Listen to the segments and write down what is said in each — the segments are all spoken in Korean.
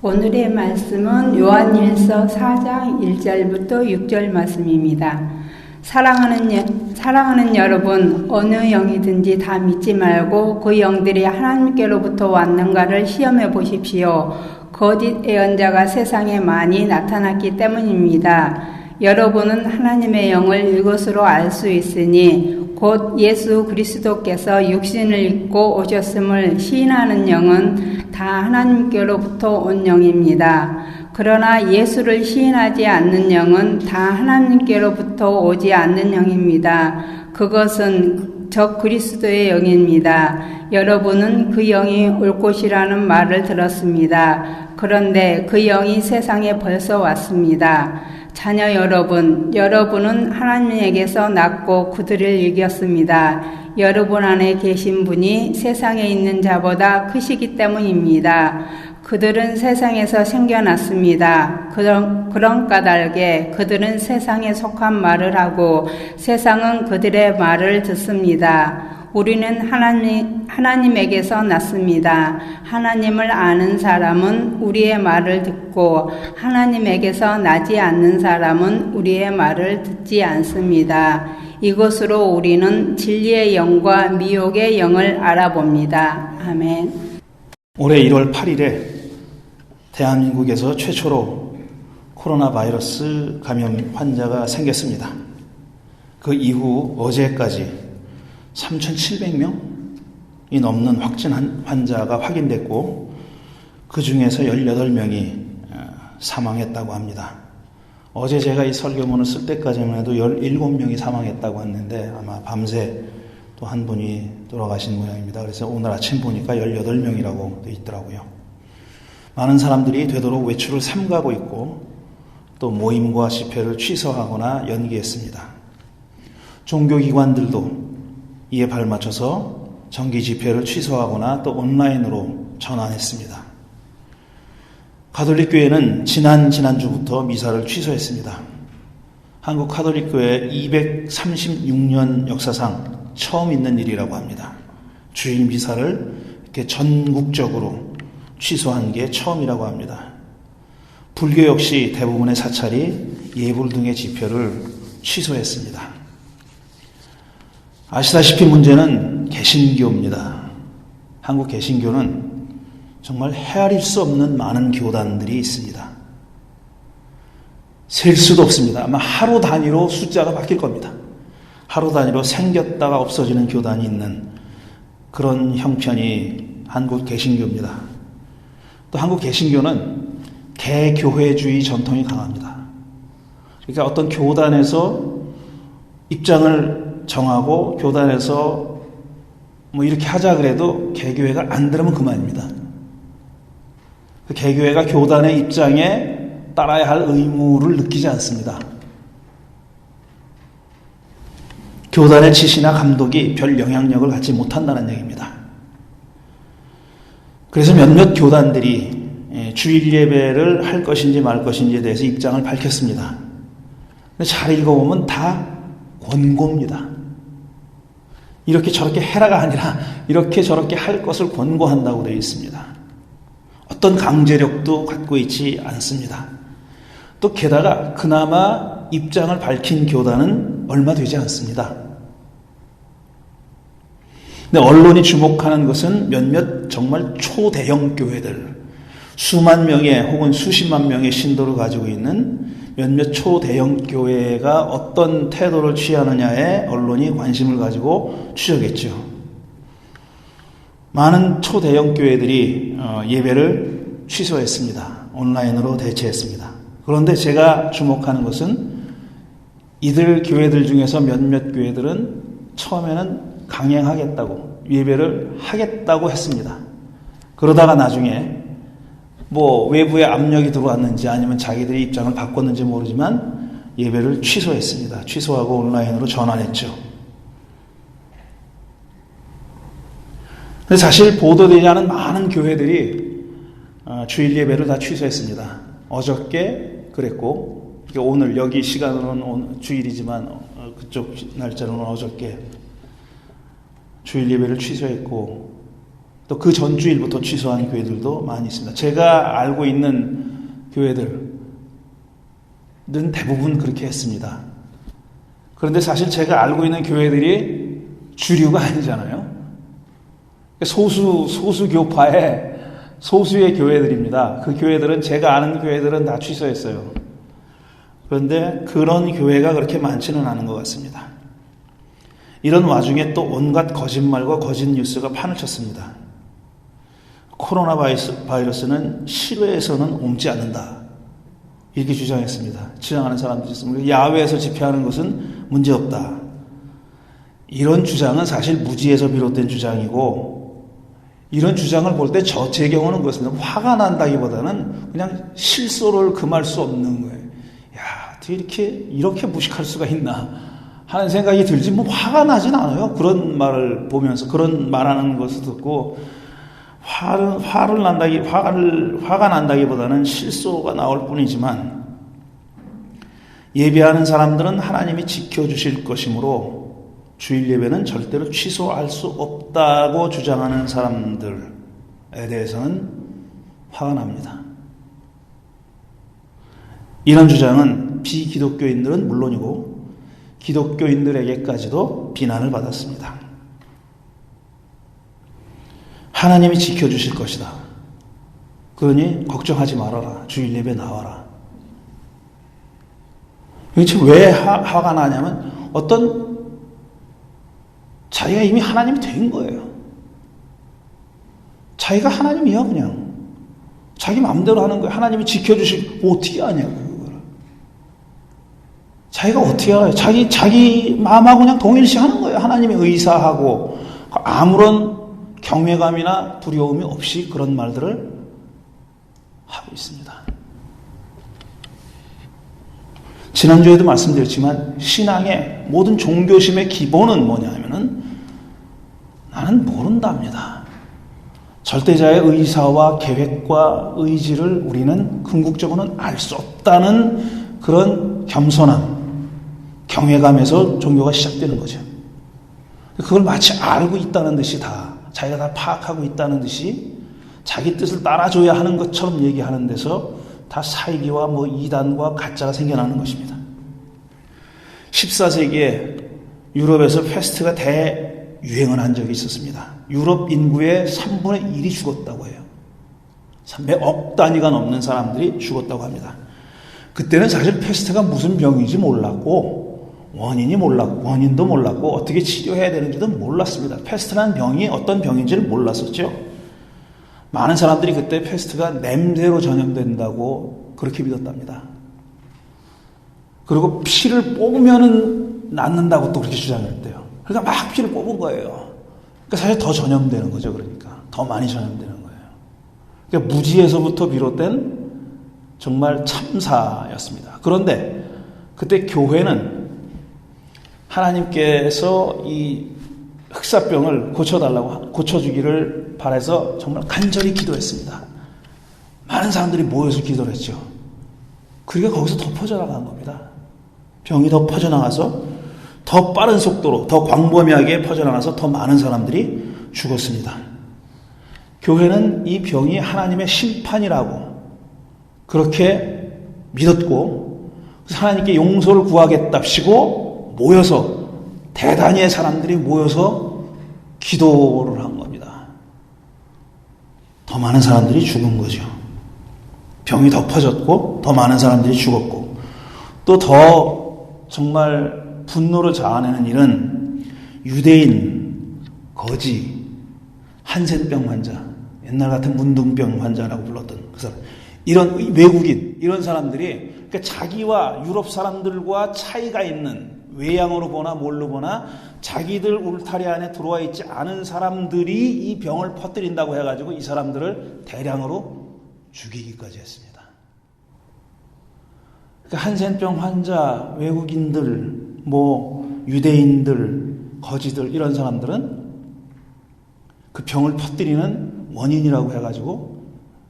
오늘의 말씀은 요한일서 4장 1절부터 6절 말씀입니다. 사랑하는 여러분, 어느 영이든지 다 믿지 말고 그 영들이 하나님께로부터 왔는가를 시험해 보십시오. 거짓 예언자가 세상에 많이 나타났기 때문입니다. 여러분은 하나님의 영을 이것으로 알 수 있으니 곧 예수 그리스도께서 육신을 입고 오셨음을 시인하는 영은 다 하나님께로부터 온 영입니다. 그러나 예수를 시인하지 않는 영은 다 하나님께로부터 오지 않는 영입니다. 그것은 적 그리스도의 영입니다. 여러분은 그 영이 올 것이라는 말을 들었습니다. 그런데 그 영이 세상에 벌써 왔습니다. 자녀 여러분, 여러분은 하나님에게서 낳고 그들을 이겼습니다. 여러분 안에 계신 분이 세상에 있는 자보다 크시기 때문입니다. 그들은 세상에서 생겨났습니다. 그런 까닭에 그들은 세상에 속한 말을 하고 세상은 그들의 말을 듣습니다. 우리는 하나님에게서 났습니다. 하나님을 아는 사람은 우리의 말을 듣고 하나님에게서 나지 않는 사람은 우리의 말을 듣지 않습니다. 이것으로 우리는 진리의 영과 미혹의 영을 알아봅니다. 아멘. 올해 1월 8일에 대한민국에서 최초로 코로나 바이러스 감염 환자가 생겼습니다. 그 이후 어제까지 3,700명이 넘는 확진 환자가 확인됐고 그 중에서 18명이 사망했다고 합니다. 어제 제가 이 설교문을 쓸 때까지만 해도 17명이 사망했다고 했는데 아마 밤새 또 한 분이 돌아가신 모양입니다. 그래서 오늘 아침 보니까 18명이라고 돼 있더라고요. 많은 사람들이 되도록 외출을 삼가고 있고 또 모임과 집회를 취소하거나 연기했습니다. 종교기관들도 이에 발맞춰서 정기 집회를 취소하거나 또 온라인으로 전환했습니다. 가톨릭교회는 지난주부터 미사를 취소했습니다. 한국 가톨릭교회 236년 역사상 처음 있는 일이라고 합니다. 주일 미사를 이렇게 전국적으로 취소한 게 처음이라고 합니다. 불교 역시 대부분의 사찰이 예불 등의 집회를 취소했습니다. 아시다시피 문제는 개신교입니다. 한국 개신교는 정말 헤아릴 수 없는 많은 교단들이 있습니다. 셀 수도 없습니다. 아마 하루 단위로 숫자가 바뀔 겁니다. 하루 단위로 생겼다가 없어지는 교단이 있는 그런 형편이 한국 개신교입니다. 또 한국 개신교는 개교회주의 전통이 강합니다. 그러니까 어떤 교단에서 입장을 정하고 교단에서 뭐 이렇게 하자 그래도 개교회가 안 들으면 그만입니다. 그 개교회가 교단의 입장에 따라야 할 의무를 느끼지 않습니다. 교단의 지시나 감독이 별 영향력을 갖지 못한다는 얘기입니다. 그래서 몇몇 교단들이 주일 예배를 할 것인지 말 것인지에 대해서 입장을 밝혔습니다. 잘 읽어보면 다 권고입니다. 이렇게 저렇게 해라가 아니라 이렇게 저렇게 할 것을 권고한다고 되어 있습니다. 어떤 강제력도 갖고 있지 않습니다. 또 게다가 그나마 입장을 밝힌 교단은 얼마 되지 않습니다. 근데 언론이 주목하는 것은 몇몇 정말 초대형 교회들, 수만 명의 혹은 수십만 명의 신도를 가지고 있는 몇몇 초대형 교회가 어떤 태도를 취하느냐에 언론이 관심을 가지고 추적했죠. 많은 초대형 교회들이 예배를 취소했습니다. 온라인으로 대체했습니다. 그런데 제가 주목하는 것은 이들 교회들 중에서 몇몇 교회들은 처음에는 강행하겠다고, 예배를 하겠다고 했습니다. 그러다가 나중에 뭐 외부의 압력이 들어왔는지 아니면 자기들의 입장을 바꿨는지 모르지만 예배를 취소했습니다. 취소하고 온라인으로 전환했죠. 사실 보도되지 않은 많은 교회들이 주일 예배를 다 취소했습니다. 어저께 그랬고 오늘 여기 시간으로는 주일이지만 그쪽 날짜로는 어저께 주일 예배를 취소했고 또 또 그 전주일부터 취소한 교회들도 많이 있습니다. 제가 알고 있는 교회들은 대부분 그렇게 했습니다. 그런데 사실 제가 알고 있는 교회들이 주류가 아니잖아요. 소수 교파의 소수의 교회들입니다. 그 교회들은, 제가 아는 교회들은 다 취소했어요. 그런데 그런 교회가 그렇게 많지는 않은 것 같습니다. 이런 와중에 또 온갖 거짓말과 거짓 뉴스가 판을 쳤습니다. 코로나 바이러스는 실외에서는 옮지 않는다, 이렇게 주장하는 사람들이 있습니다. 야외에서 집회하는 것은 문제없다. 이런 주장은 사실 무지에서 비롯된 주장이고, 이런 주장을 볼 때 제 경우는 그렇습니다. 화가 난다기보다는 그냥 실소를 금할 수 없는 거예요. 야, 어떻게 이렇게 무식할 수가 있나 하는 생각이 들지, 뭐 화가 나진 않아요. 그런 말을 보면서, 그런 말하는 것을 듣고 화가 난다기보다는 실소가 나올 뿐이지만, 예배하는 사람들은 하나님이 지켜주실 것이므로 주일 예배는 절대로 취소할 수 없다고 주장하는 사람들에 대해서는 화가 납니다. 이런 주장은 비기독교인들은 물론이고 기독교인들에게까지도 비난을 받았습니다. 하나님이 지켜주실 것이다. 그러니 걱정하지 말아라. 주일 예배 나와라. 도대체 왜 화가 나냐면, 자기가 이미 하나님이 된 거예요. 자기가 하나님이야. 그냥 자기 마음대로 하는 거예요. 하나님이 지켜주시고 어떻게 하냐고. 그걸 자기가 어떻게 알아요? 자기 마음하고 그냥 동일시 하는 거예요. 하나님의 의사하고 아무런 경외감이나 두려움이 없이 그런 말들을 하고 있습니다. 지난주에도 말씀드렸지만, 신앙의 모든 종교심의 기본은 뭐냐면은 나는 모른답니다. 절대자의 의사와 계획과 의지를 우리는 궁극적으로는 알 수 없다는 그런 겸손함, 경외감에서 종교가 시작되는 거죠. 그걸 마치 알고 있다는 듯이 자기가 다 파악하고 있다는 듯이 자기 뜻을 따라줘야 하는 것처럼 얘기하는 데서 다 사이비와 이단과 가짜가 생겨나는 것입니다. 14세기에 유럽에서 패스트가 대유행을 한 적이 있었습니다. 유럽 인구의 3분의 1이 죽었다고 해요. 억 단위가 넘는 사람들이 죽었다고 합니다. 그때는 사실 패스트가 무슨 병인지 몰랐고, 원인도 몰랐고, 어떻게 치료해야 되는지도 몰랐습니다. 패스트라는 병이 어떤 병인지를 몰랐었죠. 많은 사람들이 그때 패스트가 냄새로 전염된다고 그렇게 믿었답니다. 그리고 피를 뽑으면 낫는다고 또 그렇게 주장했대요. 그러니까 막 피를 뽑은 거예요. 그러니까 사실 더 전염되는 거죠. 그러니까 더 많이 전염되는 거예요. 그러니까 무지에서부터 비롯된 정말 참사였습니다. 그런데 그때 교회는 하나님께서 이 흑사병을 고쳐주기를 바라서 정말 간절히 기도했습니다. 많은 사람들이 모여서 기도를 했죠. 그러니까 거기서 더 퍼져나간 겁니다. 병이 더 퍼져나가서 더 빠른 속도로, 더 광범위하게 퍼져나가서 더 많은 사람들이 죽었습니다. 교회는 이 병이 하나님의 심판이라고 그렇게 믿었고, 하나님께 용서를 구하겠답시고 모여서, 대단히의 사람들이 모여서 기도를 한 겁니다. 더 많은 사람들이 죽은 거죠. 병이 더 퍼졌고 더 많은 사람들이 죽었고, 또 더 정말 분노를 자아내는 일은 유대인, 거지, 한센병 환자, 옛날 같은 문둥병 환자라고 불렀던 그 사람, 이런 외국인, 이런 사람들이, 그러니까 자기와 유럽 사람들과 차이가 있는, 외양으로 보나 뭘로 보나 자기들 울타리 안에 들어와 있지 않은 사람들이 이 병을 퍼뜨린다고 해가지고 이 사람들을 대량으로 죽이기까지 했습니다. 그러니까 한센병 환자, 외국인들, 유대인들, 거지들, 이런 사람들은 그 병을 퍼뜨리는 원인이라고 해가지고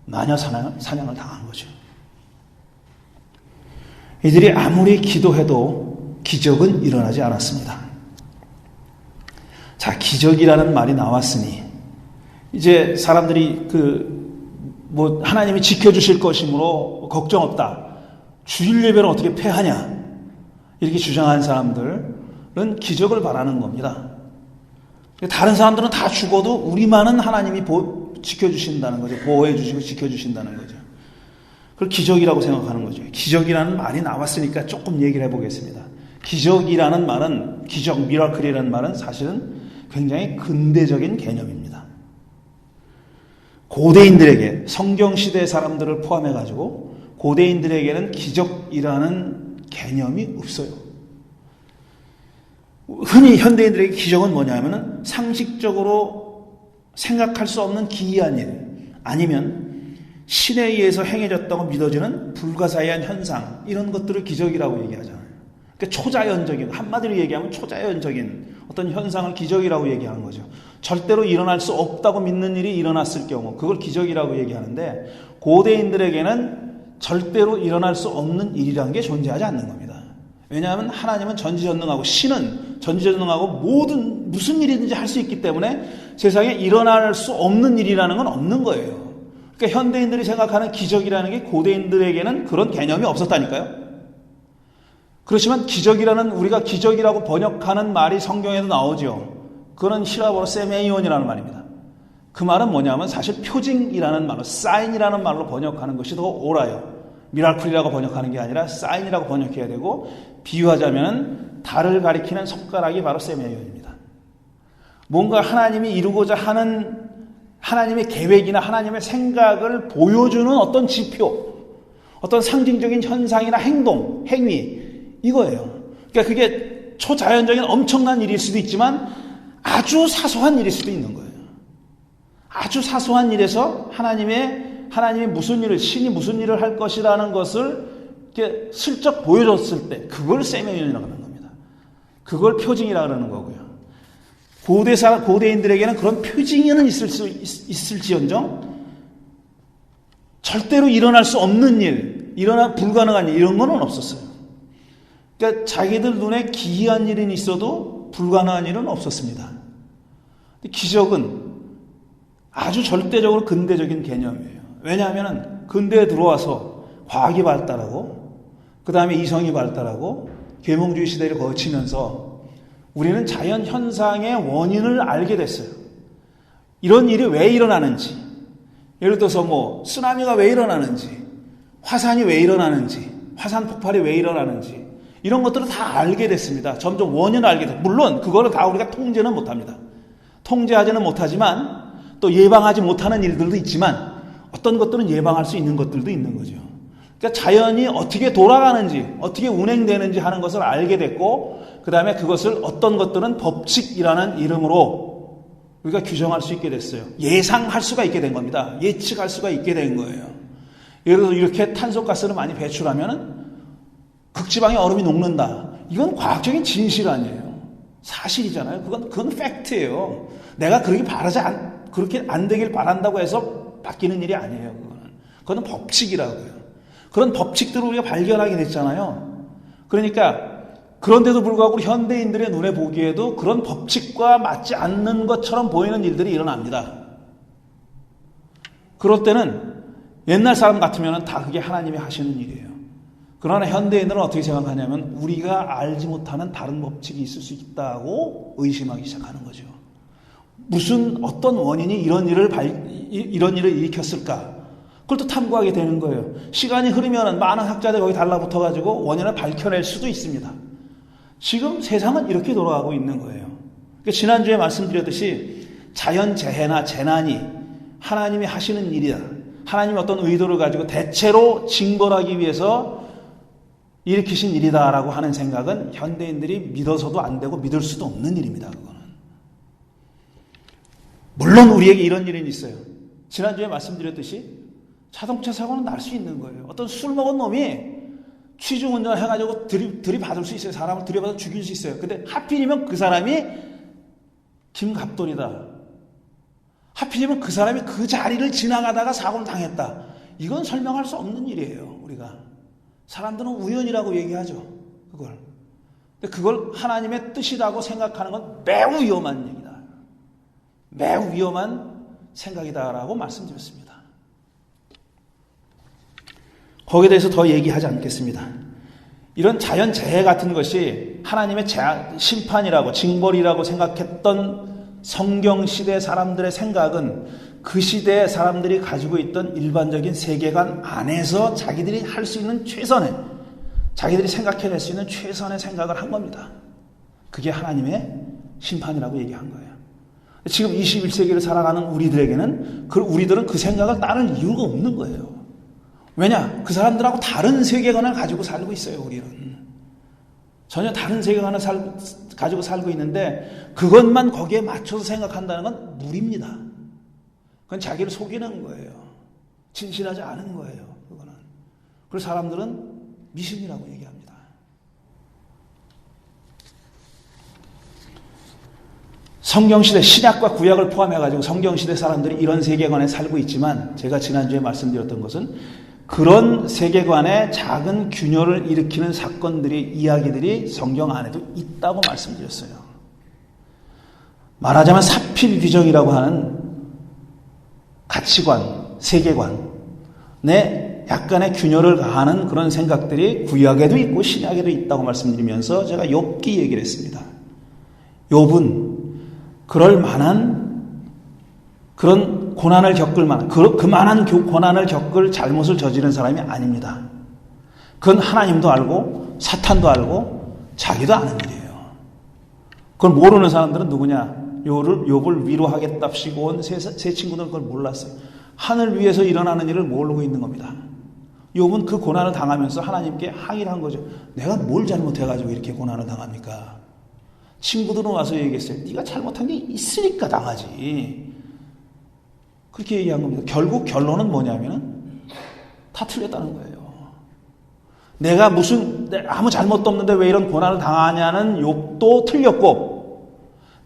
마녀 사냥을 당한 거죠. 이들이 아무리 기도해도 기적은 일어나지 않았습니다. 자, 기적이라는 말이 나왔으니 이제 사람들이 하나님이 지켜주실 것이므로 걱정 없다. 주일 예배는 어떻게 패하냐. 이렇게 주장한 사람들은 기적을 바라는 겁니다. 다른 사람들은 다 죽어도 우리만은 하나님이 지켜주신다는 거죠. 보호해주시고 지켜주신다는 거죠. 그걸 기적이라고 생각하는 거죠. 기적이라는 말이 나왔으니까 조금 얘기를 해보겠습니다. 기적이라는 말은, 미라클이라는 말은 사실은 굉장히 근대적인 개념입니다. 고대인들에게, 성경시대 사람들을 포함해가지고 고대인들에게는 기적이라는 개념이 없어요. 흔히 현대인들에게 기적은 뭐냐면 상식적으로 생각할 수 없는 기이한 일, 아니면 신에 의해서 행해졌다고 믿어지는 불가사의한 현상, 이런 것들을 기적이라고 얘기하잖아요. 그러니까 초자연적인, 한마디로 얘기하면 초자연적인 어떤 현상을 기적이라고 얘기하는 거죠. 절대로 일어날 수 없다고 믿는 일이 일어났을 경우 그걸 기적이라고 얘기하는데, 고대인들에게는 절대로 일어날 수 없는 일이라는 게 존재하지 않는 겁니다. 왜냐하면 하나님은 전지전능하고, 신은 전지전능하고 무슨 일이든지 할 수 있기 때문에 세상에 일어날 수 없는 일이라는 건 없는 거예요. 그러니까 현대인들이 생각하는 기적이라는 게 고대인들에게는 그런 개념이 없었다니까요. 그렇지만 우리가 기적이라고 번역하는 말이 성경에도 나오죠. 그거는 히라보로 세메이온이라는 말입니다. 그 말은 뭐냐면 사실 표징이라는 말로, 사인이라는 말로 번역하는 것이 더 옳아요. 미라클이라고 번역하는 게 아니라 사인이라고 번역해야 되고, 비유하자면 달을 가리키는 손가락이 바로 세메이온입니다. 뭔가 하나님이 이루고자 하는 하나님의 계획이나 하나님의 생각을 보여주는 어떤 지표, 어떤 상징적인 현상이나 행위, 이거예요. 그러니까 그게 초자연적인 엄청난 일일 수도 있지만 아주 사소한 일일 수도 있는 거예요. 아주 사소한 일에서 하나님이 무슨 일을, 신이 무슨 일을 할 것이라는 것을 이렇게 슬쩍 보여줬을 때, 그걸 세메이온이라고 하는 겁니다. 그걸 표징이라고 하는 거고요. 고대인들에게는 그런 표징은 있을지언정 절대로 일어날 수 없는 일, 불가능한 일, 이런 건 없었어요. 그러니까 자기들 눈에 기이한 일은 있어도 불가능한 일은 없었습니다. 기적은 아주 절대적으로 근대적인 개념이에요. 왜냐하면 근대에 들어와서 과학이 발달하고, 그 다음에 이성이 발달하고, 계몽주의 시대를 거치면서 우리는 자연 현상의 원인을 알게 됐어요. 이런 일이 왜 일어나는지, 예를 들어서 쓰나미가 왜 일어나는지, 화산이 왜 일어나는지, 화산 폭발이 왜 일어나는지, 이런 것들을 다 알게 됐습니다. 점점 원인을 알게 됐어요. 물론 그거를 다 우리가 통제는 못합니다. 통제하지는 못하지만, 또 예방하지 못하는 일들도 있지만, 어떤 것들은 예방할 수 있는 것들도 있는 거죠. 그러니까 자연이 어떻게 돌아가는지, 어떻게 운행되는지 하는 것을 알게 됐고, 그 다음에 그것을 어떤 것들은 법칙이라는 이름으로 우리가 규정할 수 있게 됐어요. 예상할 수가 있게 된 겁니다. 예측할 수가 있게 된 거예요. 예를 들어서 이렇게 탄소가스를 많이 배출하면 극지방에 얼음이 녹는다. 이건 과학적인 진실 아니에요. 사실이잖아요. 그건 팩트예요. 내가 그렇게 안 되길 바란다고 해서 바뀌는 일이 아니에요. 그거는 법칙이라고요. 그런 법칙들을 우리가 발견하게 됐잖아요. 그러니까 그런데도 불구하고 우리 현대인들의 눈에 보기에도 그런 법칙과 맞지 않는 것처럼 보이는 일들이 일어납니다. 그럴 때는 옛날 사람 같으면 다 그게 하나님이 하시는 일이에요. 그러나 현대인들은 어떻게 생각하냐면 우리가 알지 못하는 다른 법칙이 있을 수 있다고 의심하기 시작하는 거죠. 어떤 원인이 이런 일을 일으켰을까? 그걸 또 탐구하게 되는 거예요. 시간이 흐르면 많은 학자들이 거기 달라붙어가지고 원인을 밝혀낼 수도 있습니다. 지금 세상은 이렇게 돌아가고 있는 거예요. 그러니까 지난주에 말씀드렸듯이 자연재해나 재난이 하나님이 하시는 일이다. 하나님이 어떤 의도를 가지고 대체로 징벌하기 위해서 일으키신 일이다라고 하는 생각은 현대인들이 믿어서도 안 되고 믿을 수도 없는 일입니다. 그거는. 물론 우리에게 이런 일은 있어요. 지난주에 말씀드렸듯이 자동차 사고는 날 수 있는 거예요. 어떤 술 먹은 놈이 취중운전을 해가지고 들이받을 수 있어요. 사람을 들이받아 죽일 수 있어요. 근데 하필이면 그 사람이 김갑돌이다. 하필이면 그 사람이 그 자리를 지나가다가 사고를 당했다. 이건 설명할 수 없는 일이에요. 우리가. 사람들은 우연이라고 얘기하죠. 그걸. 근데 그걸 하나님의 뜻이라고 생각하는 건 매우 위험한 얘기다. 매우 위험한 생각이다라고 말씀드렸습니다. 거기에 대해서 더 얘기하지 않겠습니다. 이런 자연재해 같은 것이 하나님의 심판이라고 징벌이라고 생각했던 성경시대 사람들의 생각은 그 시대의 사람들이 가지고 있던 일반적인 세계관 안에서 자기들이 할 수 있는 최선의, 자기들이 생각해낼 수 있는 최선의 생각을 한 겁니다. 그게 하나님의 심판이라고 얘기한 거예요. 지금 21세기를 살아가는 우리들에게는 우리들은 그 생각을 따를 이유가 없는 거예요. 왜냐? 그 사람들하고 다른 세계관을 가지고 살고 있어요. 우리는 전혀 다른 세계관을 가지고 살고 있는데 그것만 거기에 맞춰서 생각한다는 건 무리입니다. 그건 자기를 속이는 거예요. 진실하지 않은 거예요. 그거는. 그래서 사람들은 미신이라고 얘기합니다. 성경시대 신약과 구약을 포함해가지고 성경시대 사람들이 이런 세계관에 살고 있지만 제가 지난주에 말씀드렸던 것은 그런 세계관에 작은 균열을 일으키는 사건들이, 이야기들이 성경 안에도 있다고 말씀드렸어요. 말하자면 사필귀정이라고 하는 가치관, 세계관에 약간의 균열을 가하는 그런 생각들이 구약에도 있고 신약에도 있다고 말씀드리면서 제가 욥기 얘기를 했습니다. 욥은 그럴 만한 그런 고난을 겪을 만한 그만한 고난을 겪을 잘못을 저지른 사람이 아닙니다. 그건 하나님도 알고 사탄도 알고 자기도 아는 일이에요. 그걸 모르는 사람들은 누구냐? 욥을 위로하겠답시고 온 세 친구들은 그걸 몰랐어요. 하늘 위에서 일어나는 일을 모르고 있는 겁니다. 욥은 그 고난을 당하면서 하나님께 항의를 한 거죠. 내가 뭘 잘못해가지고 이렇게 고난을 당합니까? 친구들은 와서 얘기했어요. 네가 잘못한 게 있으니까 당하지. 그렇게 얘기한 겁니다. 결국 결론은 뭐냐면 다 틀렸다는 거예요. 내가 아무 잘못도 없는데 왜 이런 고난을 당하냐는 욥도 틀렸고,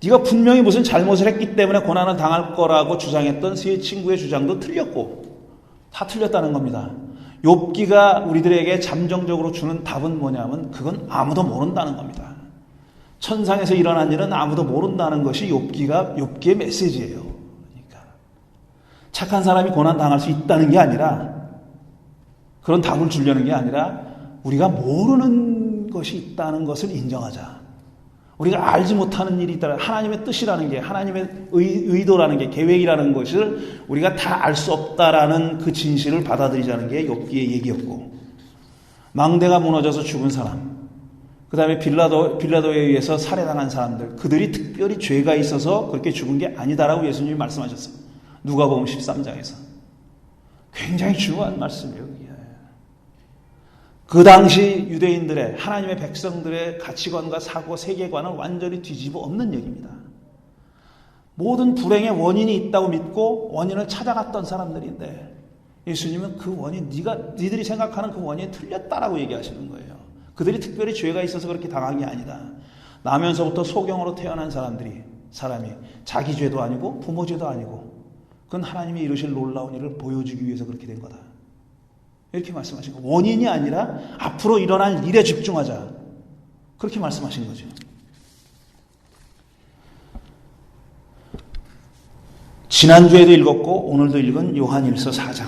네가 분명히 무슨 잘못을 했기 때문에 고난을 당할 거라고 주장했던 세 친구의 주장도 틀렸고, 다 틀렸다는 겁니다. 욥기가 우리들에게 잠정적으로 주는 답은 뭐냐면 그건 아무도 모른다는 겁니다. 천상에서 일어난 일은 아무도 모른다는 것이 욥기의 메시지예요. 그러니까 착한 사람이 고난 당할 수 있다는 게 아니라, 그런 답을 주려는 게 아니라 우리가 모르는 것이 있다는 것을 인정하자. 우리가 알지 못하는 일이 있다. 하나님의 뜻이라는 게, 하나님의 의도라는 게, 계획이라는 것을 우리가 다 알 수 없다라는 그 진실을 받아들이자는 게 욥기의 얘기였고, 망대가 무너져서 죽은 사람, 그 다음에 빌라도에 의해서 살해당한 사람들, 그들이 특별히 죄가 있어서 그렇게 죽은 게 아니다라고 예수님이 말씀하셨어요. 누가복음 13장에서. 굉장히 중요한 말씀이에요. 그 당시 유대인들의, 하나님의 백성들의 가치관과 사고, 세계관을 완전히 뒤집어 엎는 얘기입니다. 모든 불행의 원인이 있다고 믿고 원인을 찾아갔던 사람들인데 예수님은 그 원인, 니들이 생각하는 그 원인이 틀렸다라고 얘기하시는 거예요. 그들이 특별히 죄가 있어서 그렇게 당한 게 아니다. 나면서부터 소경으로 태어난 사람이 자기 죄도 아니고 부모 죄도 아니고 그건 하나님이 이루실 놀라운 일을 보여주기 위해서 그렇게 된 거다. 이렇게 말씀하신 거예요. 원인이 아니라 앞으로 일어날 일에 집중하자. 그렇게 말씀하신 거죠. 지난주에도 읽었고 오늘도 읽은 요한일서 4장.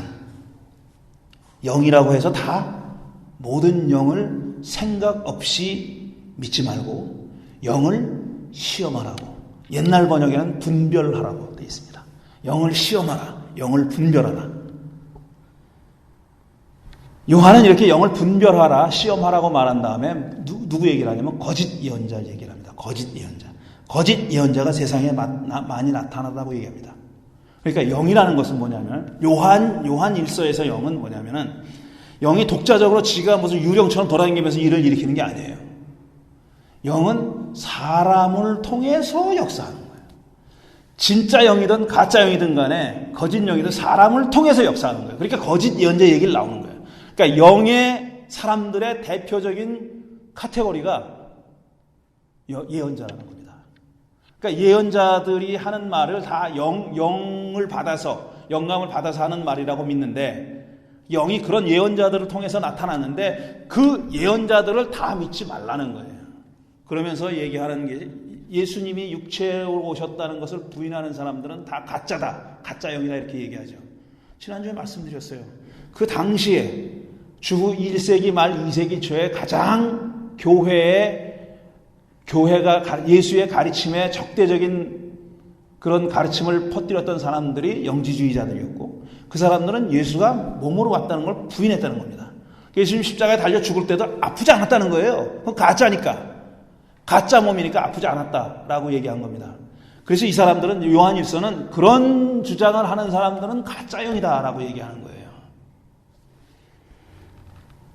영이라고 해서 다 모든 영을 생각 없이 믿지 말고 영을 시험하라고. 옛날 번역에는 분별하라고 되어 있습니다. 영을 시험하라. 영을 분별하라. 요한은 이렇게 영을 분별하라, 시험하라고 말한 다음에 누구 얘기를 하냐면 거짓 예언자 얘기를 합니다. 거짓 예언자. 거짓 예언자가 세상에 많이 나타나다고 얘기합니다. 그러니까 영이라는 것은 뭐냐면 요한 일서에서 영은 뭐냐면은 영이 독자적으로 지가 무슨 유령처럼 돌아다니면서 일을 일으키는 게 아니에요. 영은 사람을 통해서 역사하는 거예요. 진짜 영이든 가짜 영이든 간에 거짓 영이든 사람을 통해서 역사하는 거예요. 그러니까 거짓 예언자 얘기를 나오는 거예요. 그러니까 영의 사람들의 대표적인 카테고리가 예언자라는 겁니다. 그러니까 예언자들이 하는 말을 다 영을 받아서, 영감을 받아서 하는 말이라고 믿는데, 영이 그런 예언자들을 통해서 나타났는데 그 예언자들을 다 믿지 말라는 거예요. 그러면서 얘기하는 게 예수님이 육체로 오셨다는 것을 부인하는 사람들은 다 가짜다, 가짜 영이다 이렇게 얘기하죠. 지난주에 말씀드렸어요. 그 당시에 주후 1세기 말 2세기 초에 가장 교회가 예수의 가르침에 적대적인 그런 가르침을 퍼뜨렸던 사람들이 영지주의자들이었고, 그 사람들은 예수가 몸으로 왔다는 걸 부인했다는 겁니다. 예수님 십자가에 달려 죽을 때도 아프지 않았다는 거예요. 그건 가짜니까. 가짜 몸이니까 아프지 않았다라고 얘기한 겁니다. 그래서 이 사람들은, 요한일서는 그런 주장을 하는 사람들은 가짜형이다라고 얘기하는 거예요.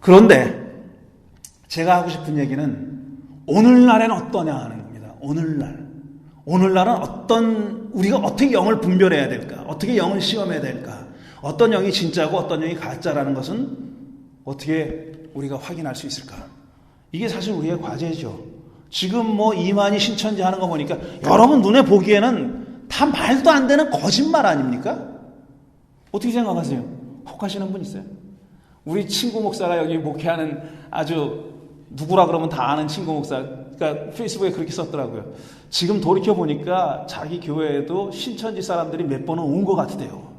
그런데 제가 하고 싶은 얘기는 오늘날에는 어떠냐 하는 겁니다. 오늘날은 우리가 어떻게 영을 분별해야 될까? 어떻게 영을 시험해야 될까? 어떤 영이 진짜고 어떤 영이 가짜라는 것은 어떻게 우리가 확인할 수 있을까? 이게 사실 우리의 과제죠. 지금 이만희 신천지 하는 거 보니까 여러분 눈에 보기에는 다 말도 안 되는 거짓말 아닙니까? 어떻게 생각하세요? 혹하시는 분 있어요? 우리 친구 목사가 여기 목회하는 아주 누구라 그러면 다 아는 친구 목사가 페이스북에 그렇게 썼더라고요. 지금 돌이켜보니까 자기 교회에도 신천지 사람들이 몇 번은 온 것 같대요.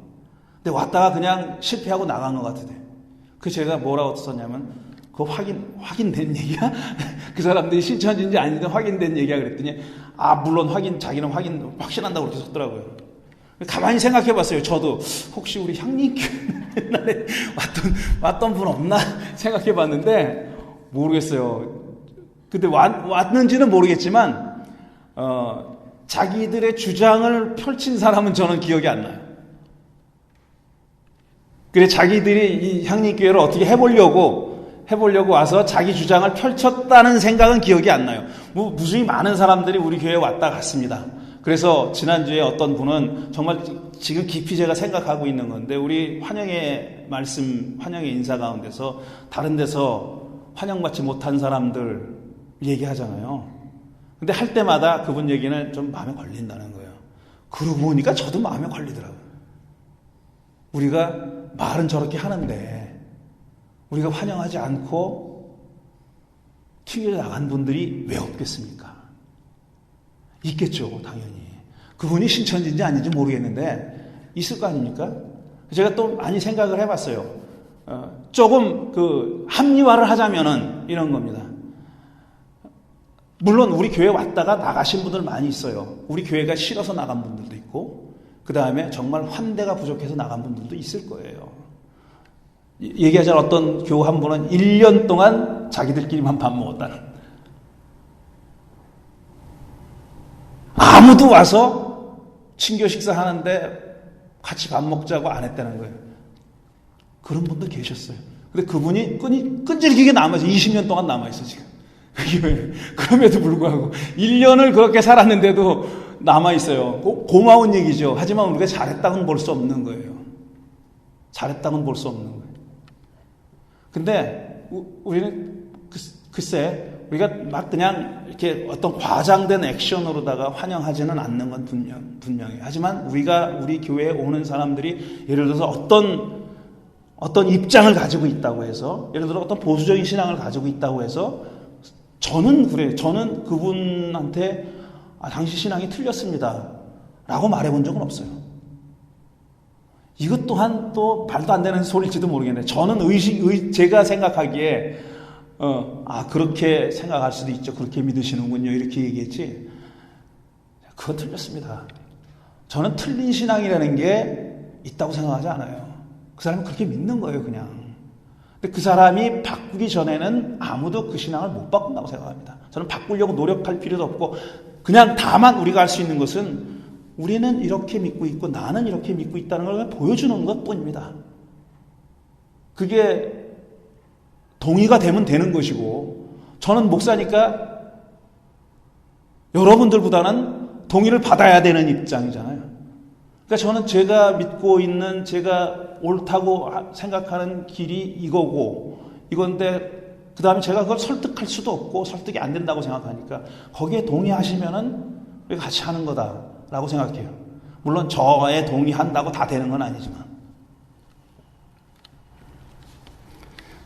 근데 왔다가 그냥 실패하고 나간 것 같대요. 그 제가 뭐라고 썼냐면, 그거 확인된 얘기야? 그 사람들이 신천지인지 아닌지 확인된 얘기야 그랬더니, 물론 자기는 확신한다고 그렇게 썼더라고요. 가만히 생각해 봤어요. 저도 혹시 우리 향림교회 옛날에 왔던 분 없나 생각해 봤는데 모르겠어요. 근데 왔는지는 모르겠지만 자기들의 주장을 펼친 사람은 저는 기억이 안 나요. 그래 자기들이 이 향림교회를 어떻게 해보려고 와서 자기 주장을 펼쳤다는 생각은 기억이 안 나요. 무수히 많은 사람들이 우리 교회에 왔다 갔습니다. 그래서 지난주에 어떤 분은 정말 지금 깊이 제가 생각하고 있는 건데, 우리 환영의 말씀, 환영의 인사 가운데서 다른 데서 환영받지 못한 사람들 얘기하잖아요. 근데 할 때마다 그분 얘기는 좀 마음에 걸린다는 거예요. 그러고 보니까 저도 마음에 걸리더라고요. 우리가 말은 저렇게 하는데 우리가 환영하지 않고 튕겨 나간 분들이 왜 없겠습니까? 있겠죠, 당연히. 그분이 신천지인지 아닌지 모르겠는데 있을 거 아닙니까? 제가 또 많이 생각을 해봤어요. 조금 합리화를 하자면은 이런 겁니다. 물론 우리 교회 왔다가 나가신 분들 많이 있어요. 우리 교회가 싫어서 나간 분들도 있고, 그 다음에 정말 환대가 부족해서 나간 분들도 있을 거예요. 얘기하자면 어떤 교우 한 분은 1년 동안 자기들끼리만 밥 먹었다는. 아무도 와서 친교 식사하는데 같이 밥 먹자고 안 했다는 거예요. 그런 분도 계셨어요. 근데 그분이 끈질기게 남아있어요. 20년 동안 남아있어요, 지금. 그럼에도 불구하고 1년을 그렇게 살았는데도 남아있어요. 고마운 얘기죠. 하지만 우리가 잘했다고는 볼 수 없는 거예요. 잘했다고는 볼 수 없는 거예요. 근데 우리는 글쎄 우리가 막 그냥 이렇게 어떤 과장된 액션으로다가 환영하지는 않는 건 분명해요. 하지만 우리 교회에 오는 사람들이 예를 들어서 어떤 입장을 가지고 있다고 해서, 예를 들어 어떤 보수적인 신앙을 가지고 있다고 해서 저는 그래요. 저는 그분한테 당신 신앙이 틀렸습니다 라고 말해본 적은 없어요. 이것 또한 또 말도 안 되는 소리일지도 모르겠네요. 저는 제가 생각하기에 그렇게 생각할 수도 있죠. 그렇게 믿으시는군요. 이렇게 얘기했지. 그거 틀렸습니다. 저는 틀린 신앙이라는 게 있다고 생각하지 않아요. 그 사람은 그렇게 믿는 거예요, 그냥. 근데 그 사람이 바꾸기 전에는 아무도 그 신앙을 못 바꾼다고 생각합니다. 저는 바꾸려고 노력할 필요도 없고, 그냥 다만 우리가 할 수 있는 것은 우리는 이렇게 믿고 있고 나는 이렇게 믿고 있다는 걸 보여주는 것 뿐입니다. 그게 동의가 되면 되는 것이고, 저는 목사니까 여러분들보다는 동의를 받아야 되는 입장이잖아요. 그러니까 저는 제가 믿고 있는, 제가 옳다고 생각하는 길이 이건데, 그 다음에 제가 그걸 설득할 수도 없고 설득이 안 된다고 생각하니까 거기에 동의하시면은 같이 하는 거다라고 생각해요. 물론 저에 동의한다고 다 되는 건 아니지만.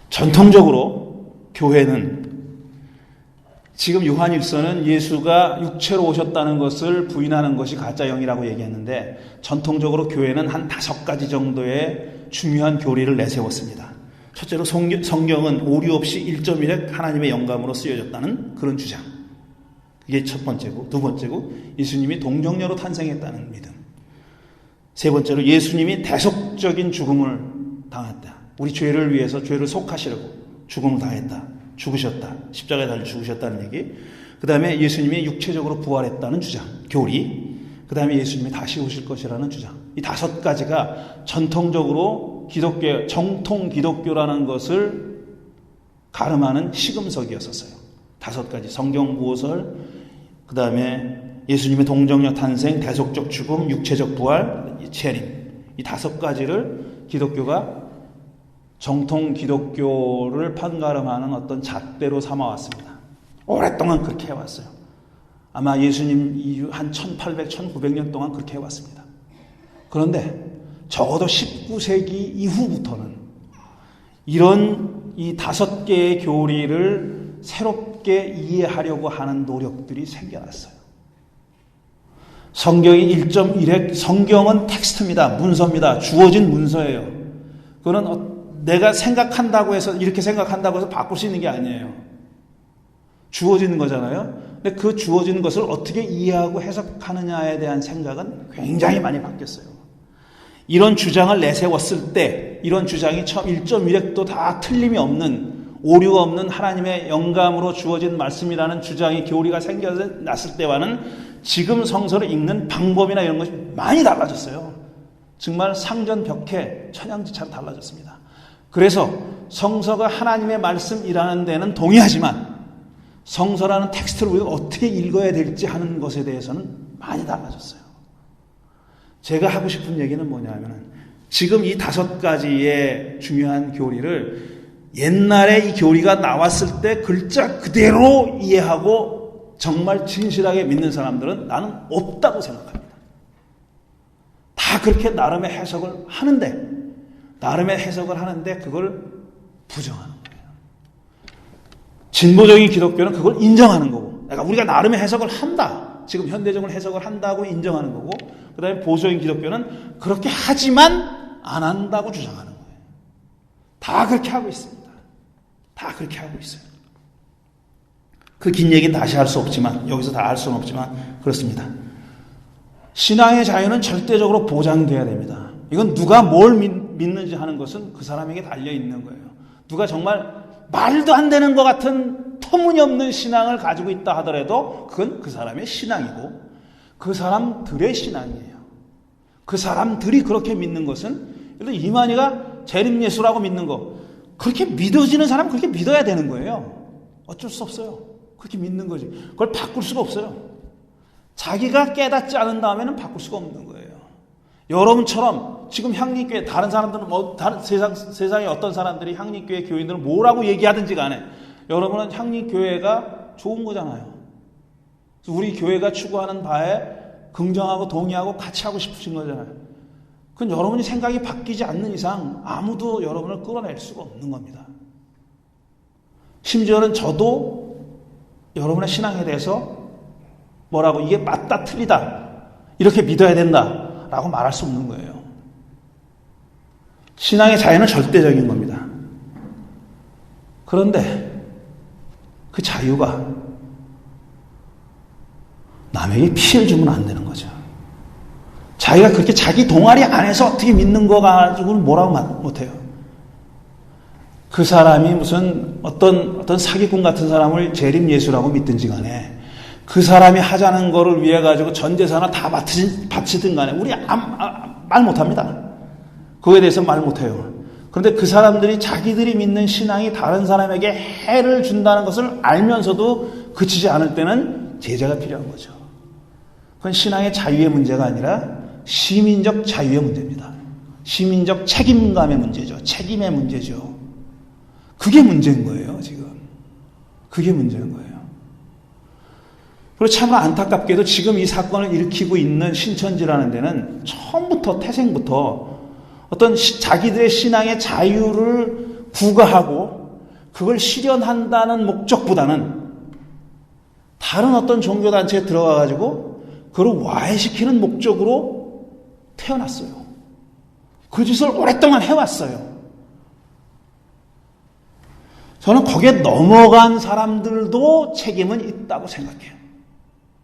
전통적으로 교회는 지금 요한일서는 예수가 육체로 오셨다는 것을 부인하는 것이 가짜 영이라고 얘기했는데 전통적으로 교회는 한 5가지 정도의 중요한 교리를 내세웠습니다. 첫째로 성경은 오류 없이 1.1획 하나님의 영감으로 쓰여졌다는 그런 주장. 그게 첫 번째고, 두 번째고 예수님이 동정녀로 탄생했다는 믿음. 세 번째로 예수님이 대속적인 죽음을 당했다. 우리 죄를 위해서 죄를 속하시려고 죽음을 당했다. 죽으셨다. 십자가에 달려 죽으셨다는 얘기. 그 다음에 예수님이 육체적으로 부활했다는 주장, 교리. 그 다음에 예수님이 다시 오실 것이라는 주장. 이 5가지가 전통적으로 기독교, 정통 기독교라는 것을 가름하는 시금석이었었어요. 5가지. 성경 구호설, 그 다음에 예수님의 동정녀 탄생, 대속적 죽음, 육체적 부활, 재림. 이 5가지를 기독교가 정통 기독교를 판가름하는 어떤 잣대로 삼아왔습니다. 오랫동안 그렇게 해왔어요. 아마 예수님 이후 한 1800, 1900년 동안 그렇게 해왔습니다. 그런데 적어도 19세기 이후부터는 이런 이 5개의 교리를 새롭게 이해하려고 하는 노력들이 생겨났어요. 성경이 1.1획, 성경은 텍스트입니다. 문서입니다. 주어진 문서예요. 그거는 내가 생각한다고 해서, 이렇게 생각한다고 해서 바꿀 수 있는 게 아니에요. 주어지는 거잖아요. 근데 그 주어지는 것을 어떻게 이해하고 해석하느냐에 대한 생각은 굉장히 많이 바뀌었어요. 이런 주장을 내세웠을 때, 이런 주장이 처음 1.1획도 다 틀림이 없는, 오류가 없는 하나님의 영감으로 주어진 말씀이라는 주장이, 교리가 생겨났을 때와는 지금 성서를 읽는 방법이나 이런 것이 많이 달라졌어요. 정말 상전벽해, 천양지차로 달라졌습니다. 그래서 성서가 하나님의 말씀이라는 데는 동의하지만 성서라는 텍스트를 우리가 어떻게 읽어야 될지 하는 것에 대해서는 많이 달라졌어요. 제가 하고 싶은 얘기는 뭐냐면, 지금 이 5가지의 중요한 교리를 옛날에 이 교리가 나왔을 때 글자 그대로 이해하고 정말 진실하게 믿는 사람들은 나는 없다고 생각합니다. 다 그렇게 나름의 해석을 하는데 그걸 부정하는 거예요. 진보적인 기독교는 그걸 인정하는 거고, 그러니까 우리가 나름의 해석을 한다. 지금 현대적으로 해석을 한다고 인정하는 거고, 그 다음에 보수적인 기독교는 그렇게 하지만 안 한다고 주장하는 거예요. 다 그렇게 하고 있습니다. 다 그렇게 하고 있어요. 그 긴 얘기는 다시 할 수 없지만, 여기서 다 알 수는 없지만 그렇습니다. 신앙의 자유는 절대적으로 보장돼야 됩니다. 이건 누가 뭘 믿는지 하는 것은 그 사람에게 달려있는 거예요. 누가 정말 말도 안 되는 것 같은 터무니없는 신앙을 가지고 있다 하더라도 그건 그 사람의 신앙이고 그 사람들의 신앙이에요. 그 사람들이 그렇게 믿는 것은, 예를 들어 이만희가 재림예수라고 믿는 거, 그렇게 믿어지는 사람은 그렇게 믿어야 되는 거예요. 어쩔 수 없어요. 그렇게 믿는 거지. 그걸 바꿀 수가 없어요. 자기가 깨닫지 않은 다음에는 바꿀 수가 없는 거예요. 여러분처럼 지금 향림교회, 다른 사람들은 다른 세상에 어떤 사람들이 향림교회 교인들은 뭐라고 얘기하든지 간에 여러분은 향림교회가 좋은 거잖아요. 우리 교회가 추구하는 바에 긍정하고 동의하고 같이 하고 싶으신 거잖아요. 그건 여러분이 생각이 바뀌지 않는 이상 아무도 여러분을 끌어낼 수가 없는 겁니다. 심지어는 저도 여러분의 신앙에 대해서 뭐라고 이게 맞다 틀리다 이렇게 믿어야 된다라고 말할 수 없는 거예요. 신앙의 자유는 절대적인 겁니다. 그런데 그 자유가 남에게 피해를 주면 안 되는 거죠. 자기가 그렇게 자기 동아리 안에서 어떻게 믿는 거 가지고는 뭐라고 못해요. 그 사람이 무슨 어떤 사기꾼 같은 사람을 재림 예수라고 믿든지 간에 그 사람이 하자는 거를 위해 가지고 전 재산을 다 바치든 간에 우리 말 못합니다. 그거에 대해서 말 못해요. 그런데 그 사람들이 자기들이 믿는 신앙이 다른 사람에게 해를 준다는 것을 알면서도 그치지 않을 때는 제재가 필요한 거죠. 그건 신앙의 자유의 문제가 아니라 시민적 자유의 문제입니다. 시민적 책임감의 문제죠. 책임의 문제죠. 그게 문제인 거예요, 지금. 그게 문제인 거예요. 그리고 참 안타깝게도 지금 이 사건을 일으키고 있는 신천지라는 데는 처음부터, 태생부터 어떤 자기들의 신앙의 자유를 부과하고 그걸 실현한다는 목적보다는 다른 어떤 종교단체에 들어가가지고 그걸 와해시키는 목적으로 태어났어요. 그 짓을 오랫동안 해왔어요. 저는 거기에 넘어간 사람들도 책임은 있다고 생각해요.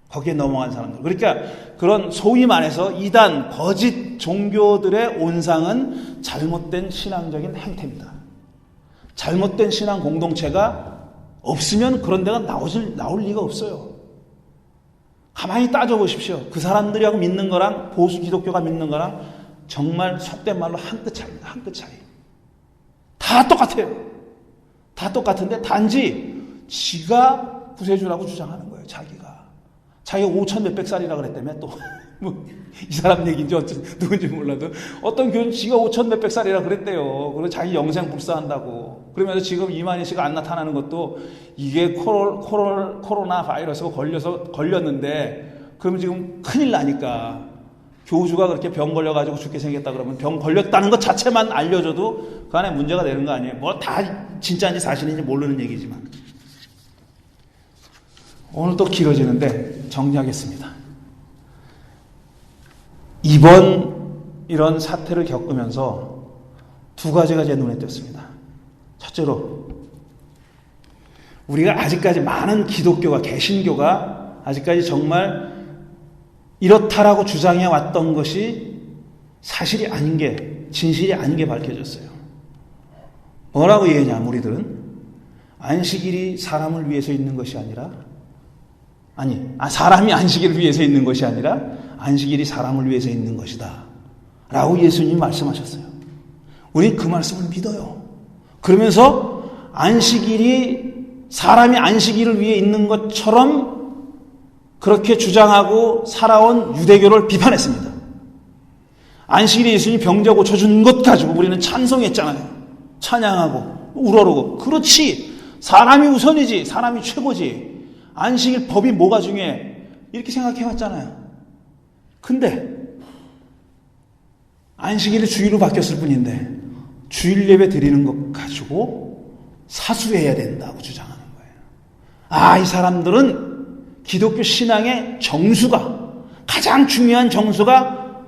거기에 넘어간 사람들. 그러니까 그런 소위 말해서 이단, 거짓 종교들의 온상은 잘못된 신앙적인 행태입니다. 잘못된 신앙 공동체가 없으면 그런 데가 나올 리가 없어요. 가만히 따져보십시오. 그 사람들이하고 믿는 거랑 보수 기독교가 믿는 거랑 정말 속된 말로 한 끗 차이입니다. 한 끗 차이. 다 똑같아요. 다 똑같은데 단지 지가 구세주라고 주장하는 거예요. 자기가 5천 몇백 살이라 그랬다며 또 이 사람 얘기인지 누군지 몰라도 어떤 교수는 지가 5천 몇백 살이라 그랬대요. 그리고 자기 영생 불사한다고. 그러면서 지금 이만희 씨가 안 나타나는 것도 이게 코로나 바이러스가 걸렸는데 그러면 지금 큰일 나니까 교주가 그렇게 병 걸려가지고 죽게 생겼다 그러면 병 걸렸다는 것 자체만 알려줘도 그 안에 문제가 되는 거 아니에요. 뭐 다 진짜인지 사실인지 모르는 얘기지만. 오늘 또 길어지는데 정리하겠습니다. 이번 이런 사태를 겪으면서 두 가지가 제 눈에 띄었습니다. 첫째로 우리가 아직까지 많은 기독교가 개신교가 아직까지 정말 이렇다라고 주장해 왔던 것이 사실이 아닌 게 진실이 아닌 게 밝혀졌어요. 뭐라고 얘기하냐 우리들은 안식일이 사람을 위해서 있는 것이 아니라 사람이 안식일을 위해서 있는 것이 아니라 안식일이 사람을 위해서 있는 것이다 라고 예수님이 말씀하셨어요. 우리 그 말씀을 믿어요. 그러면서 사람이 안식일을 위해 있는 것처럼 그렇게 주장하고 살아온 유대교를 비판했습니다. 안식일에 예수님이 병자 고쳐준 것 가지고 우리는 찬송했잖아요. 찬양하고 우러르고. 그렇지. 사람이 우선이지. 사람이 최고지. 안식일 법이 뭐가 중요해? 이렇게 생각해왔잖아요. 근데 안식일이 주일로 바뀌었을 뿐인데 주일 예배 드리는 것 가지고 사수해야 된다고 주장하는 거예요. 이 사람들은 기독교 신앙의 정수가 가장 중요한 정수가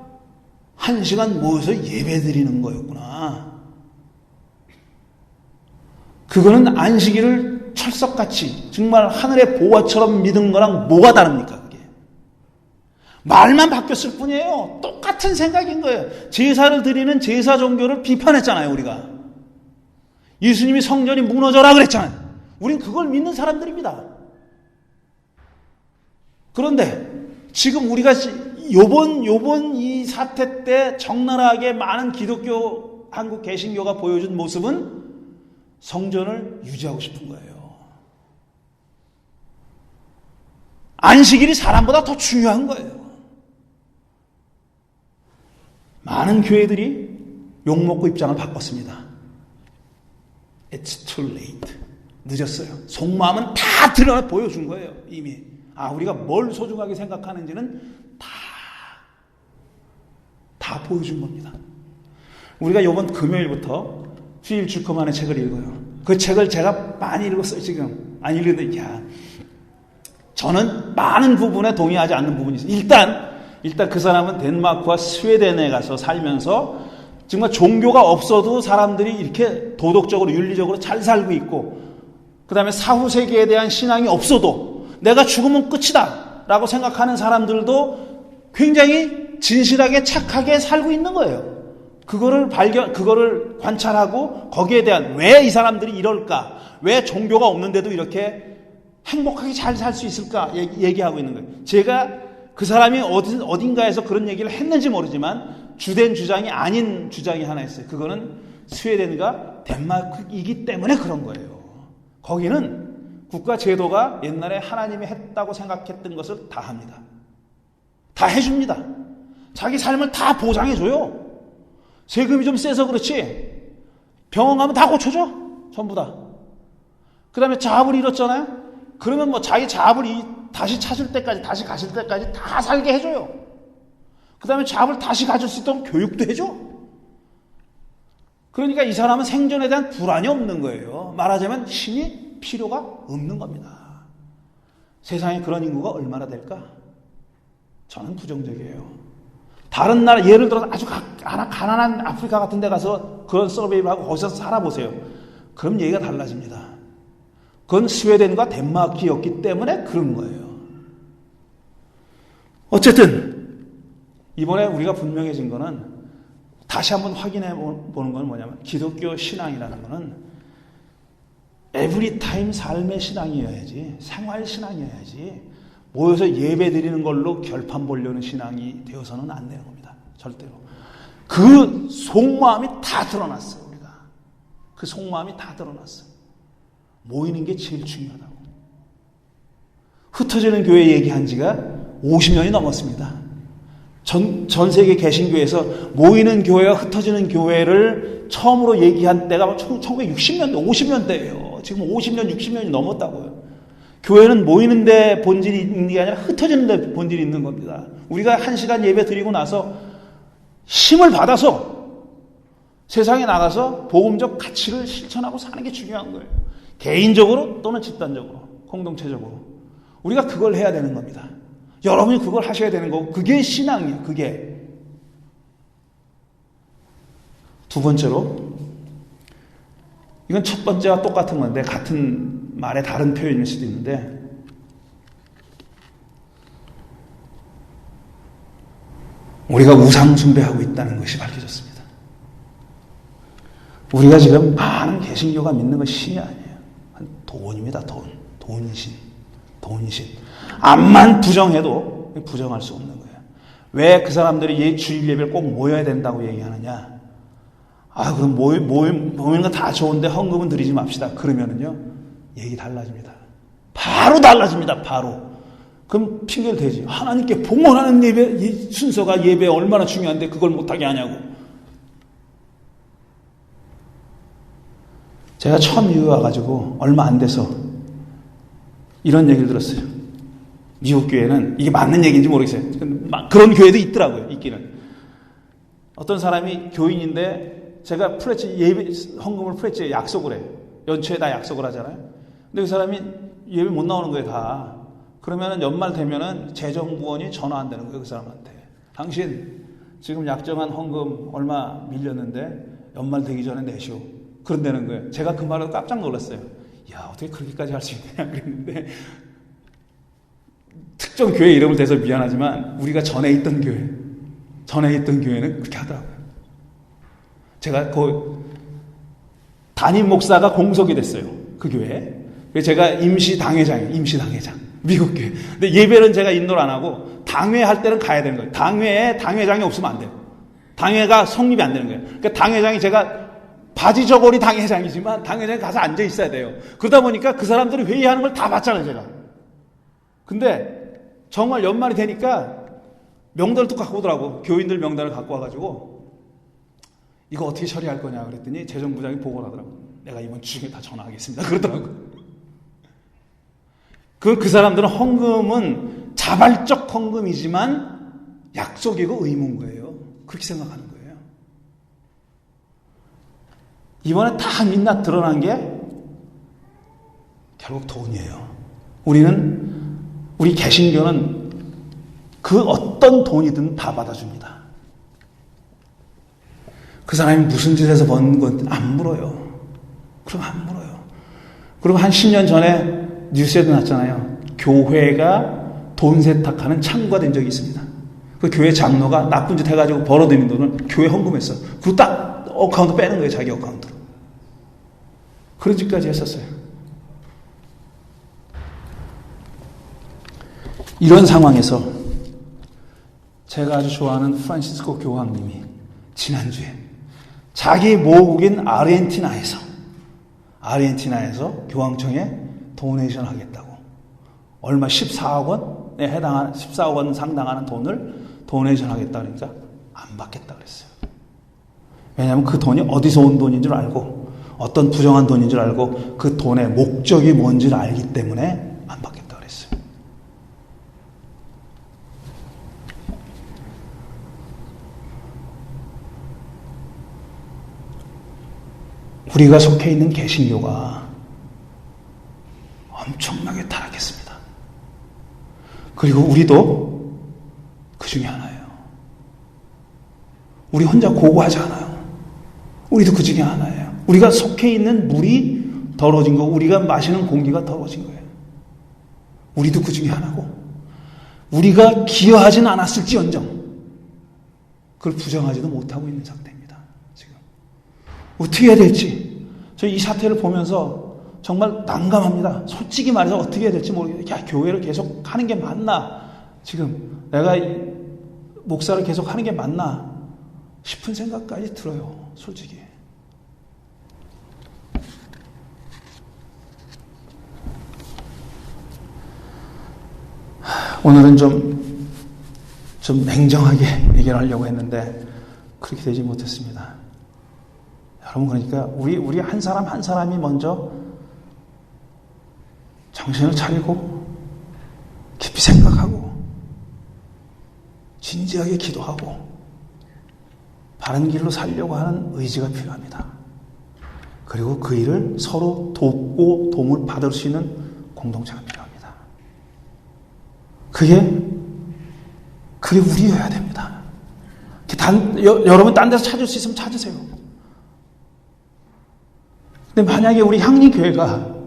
1시간 모여서 예배 드리는 거였구나. 그거는 안식일을 철석같이 정말 하늘의 보화처럼 믿은 거랑 뭐가 다릅니까? 그게 말만 바뀌었을 뿐이에요. 똑같은 생각인 거예요. 제사를 드리는 제사 종교를 비판했잖아요. 우리가 예수님이 성전이 무너져라 그랬잖아요. 우린 그걸 믿는 사람들입니다. 그런데 지금 우리가 요번 이 사태 때 적나라하게 많은 기독교 한국 개신교가 보여준 모습은 성전을 유지하고 싶은 거예요. 안식일이 사람보다 더 중요한 거예요. 많은 교회들이 욕먹고 입장을 바꿨습니다. It's too late. 늦었어요. 속마음은 다 드러나 보여준 거예요. 이미. 우리가 뭘 소중하게 생각하는지는 다 보여준 겁니다. 우리가 이번 금요일부터 필 주커만의 책을 읽어요. 그 책을 제가 많이 읽었어요. 지금 안 읽는데 저는 많은 부분에 동의하지 않는 부분이 있어요. 일단 그 사람은 덴마크와 스웨덴에 가서 살면서 정말 종교가 없어도 사람들이 이렇게 도덕적으로 윤리적으로 잘 살고 있고, 그 다음에 사후 세계에 대한 신앙이 없어도 내가 죽으면 끝이다 라고 생각하는 사람들도 굉장히 진실하게 착하게 살고 있는 거예요. 그거를 관찰하고 거기에 대한 왜 이 사람들이 이럴까, 왜 종교가 없는데도 이렇게 행복하게 잘 살 수 있을까 얘기하고 있는 거예요. 제가 그 사람이 어딘가에서 그런 얘기를 했는지 모르지만 주된 주장이 아닌 주장이 하나 있어요. 그거는 스웨덴과 덴마크이기 때문에 그런 거예요. 거기는 국가 제도가 옛날에 하나님이 했다고 생각했던 것을 다 합니다. 다 해줍니다. 자기 삶을 다 보장해줘요. 세금이 좀 세서 그렇지 병원 가면 다 고쳐줘. 전부 다. 그 다음에 자업을 잃었잖아요. 그러면 뭐 자기 자업을 다시 찾을 때까지, 다시 가실 때까지 다 살게 해줘요. 그 다음에 자업을 다시 가질 수 있도록 교육도 해줘. 그러니까 이 사람은 생존에 대한 불안이 없는 거예요. 말하자면 신이 필요가 없는 겁니다. 세상에 그런 인구가 얼마나 될까? 저는 부정적이에요. 다른 나라, 예를 들어서 아주 가난한 아프리카 같은 데 가서 그런 서베이를 하고 거기서 살아보세요. 그럼 얘기가 달라집니다. 그건 스웨덴과 덴마크였기 때문에 그런 거예요. 어쨌든 이번에 우리가 분명해진 거는 다시 한번 확인해 보는 건 뭐냐면 기독교 신앙이라는 거는 에브리타임 삶의 신앙이어야지, 생활 신앙이어야지 모여서 예배 드리는 걸로 결판 보려는 신앙이 되어서는 안 되는 겁니다. 절대로. 그 속마음이 다 드러났어요. 우리가 그 속마음이 다 드러났어요. 모이는 게 제일 중요하다고. 흩어지는 교회 얘기한 지가 50년이 넘었습니다. 전 세계 개신교에서 모이는 교회와 흩어지는 교회를 처음으로 얘기한 때가 1960년대, 50년대예요. 지금 50년, 60년이 넘었다고요. 교회는 모이는 데 본질이 있는 게 아니라 흩어지는 데 본질이 있는 겁니다. 우리가 1시간 예배 드리고 나서 힘을 받아서 세상에 나가서 복음적 가치를 실천하고 사는 게 중요한 거예요. 개인적으로 또는 집단적으로, 공동체적으로. 우리가 그걸 해야 되는 겁니다. 여러분이 그걸 하셔야 되는 거고, 그게 신앙이에요. 그게. 두 번째로, 이건 첫 번째와 똑같은 건데 같은 말의 다른 표현일 수도 있는데, 우리가 우상 숭배하고 있다는 것이 밝혀졌습니다. 우리가 지금 많은 개신교가 믿는 것이 신이 아니에요. 돈입니다. 돈신. 암만 부정해도 부정할 수 없는 거예요. 왜 그 사람들이 주일 예배를 꼭 모여야 된다고 얘기하느냐? 그럼 모이는 거 다 좋은데 헌금은 드리지 맙시다. 그러면은요, 얘기 달라집니다. 바로 달라집니다. 바로. 그럼 핑계를 대지. 하나님께 봉헌하는 예배, 순서가 예배에 얼마나 중요한데 그걸 못하게 하냐고. 제가 처음 미국에 와가지고 얼마 안 돼서 이런 얘기를 들었어요. 미국 교회는 이게 맞는 얘기인지 모르겠어요. 그런 교회도 있더라고요. 있기는. 어떤 사람이 교인인데 제가 예배 헌금을 프레치에 약속을 해요. 연초에 다 약속을 하잖아요. 근데 그 사람이 예배 못 나오는 거예요, 다. 그러면은 연말 되면은 재정부원이 전화한다는 거예요, 그 사람한테. 당신 지금 약정한 헌금 얼마 밀렸는데 연말 되기 전에 내시오. 그런다는 거예요. 제가 그 말을 깜짝 놀랐어요. 야, 어떻게 그렇게까지 할 수 있느냐 그랬는데, 특정 교회 이름을 대서 미안하지만 우리가 전에 있던 교회는 그렇게 하더라고요. 제가 담임 목사가 공석이 됐어요. 그 교회에. 그래서 제가 임시 당회장. 미국 교회. 근데 예배는 제가 인도를 안 하고 당회 할 때는 가야 되는 거예요. 당회에 당회장이 없으면 안 돼요. 당회가 성립이 안 되는 거예요. 그러니까 당회장이 제가 바지 저고리 당회장이지만 당회장에 가서 앉아 있어야 돼요. 그러다 보니까 그 사람들이 회의하는 걸 다 봤잖아요, 제가. 근데 정말 연말이 되니까 명단을 또 갖고 오더라고. 교인들 명단을 갖고 와가지고 이거 어떻게 처리할 거냐 그랬더니 재정부장이 보고를 하더라고. 내가 이번 주 중에 다 전화하겠습니다. 그러더라고. 그 사람들은 헌금은 자발적 헌금이지만 약속이고 의무인 거예요. 그렇게 생각하는 거예요. 이번에 다 민낯 드러난 게 결국 돈이에요. 우리 개신교는 그 어떤 돈이든 다 받아줍니다. 그 사람이 무슨 짓에서 번 건 안 물어요. 그럼 안 물어요. 그리고 한 10년 전에 뉴스에도 났잖아요. 교회가 돈 세탁하는 창구가 된 적이 있습니다. 그 교회 장로가 나쁜 짓 해가지고 벌어들인 돈을 교회 헌금했어. 그리고 딱 어카운트 빼는 거예요. 자기 어카운트로. 그런 짓까지 했었어요. 이런 상황에서 제가 아주 좋아하는 프란시스코 교황님이 지난주에 자기 모국인 아르헨티나에서 교황청에 도네이션 하겠다고 얼마 14억 원에 해당하는 14억 원 상당하는 돈을 도네이션 하겠다 그러니까 안 받겠다 그랬어요. 왜냐하면 그 돈이 어디서 온 돈인 줄 알고 어떤 부정한 돈인 줄 알고 그 돈의 목적이 뭔지를 알기 때문에 안 받겠다 그랬어요. 우리가 속해 있는 개신교가 엄청나게 타락했습니다. 그리고 우리도 그 중에 하나예요. 우리 혼자 고고하지 않아요. 우리도 그 중에 하나예요. 우리가 속해 있는 물이 더러워진 거, 우리가 마시는 공기가 더러워진 거예요. 우리도 그 중에 하나고, 우리가 기여하진 않았을지언정 그걸 부정하지도 못하고 있는 상태입니다. 지금 어떻게 해야 될지, 저 이 사태를 보면서 정말 난감합니다. 솔직히 말해서 어떻게 해야 될지 모르겠어요. 야, 교회를 계속 하는 게 맞나? 지금 내가 목사를 계속 하는 게 맞나? 싶은 생각까지 들어요. 솔직히. 오늘은 좀 냉정하게 얘기를 하려고 했는데 그렇게 되지 못했습니다. 여러분, 그러니까 우리 한 사람 한 사람이 먼저 정신을 차리고 깊이 생각하고 진지하게 기도하고 바른 길로 살려고 하는 의지가 필요합니다. 그리고 그 일을 서로 돕고 도움을 받을 수 있는 공동체가 필요합니다. 그게 우리여야 됩니다. 여러분 딴 데서 찾을 수 있으면 찾으세요. 근데 만약에 우리 향리교회가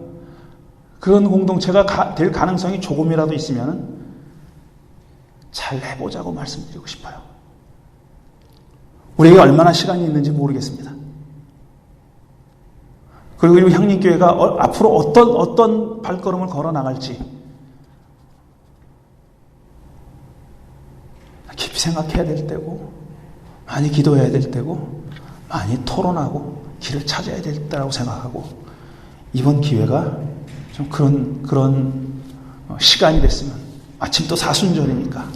그런 공동체가 될 가능성이 조금이라도 있으면 잘 해보자고 말씀드리고 싶어요. 우리에게 얼마나 시간이 있는지 모르겠습니다. 그리고 이 향리교회가 앞으로 어떤 발걸음을 걸어 나갈지 깊이 생각해야 될 때고, 많이 기도해야 될 때고, 많이 토론하고 길을 찾아야 될 때라고 생각하고, 이번 기회가 좀 그런 시간이 됐으면, 마침 또 사순절이니까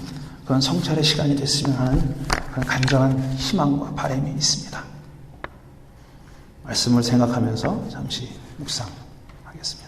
그런 성찰의 시간이 됐으면 하는 그런 간절한 희망과 바람이 있습니다. 말씀을 생각하면서 잠시 묵상하겠습니다.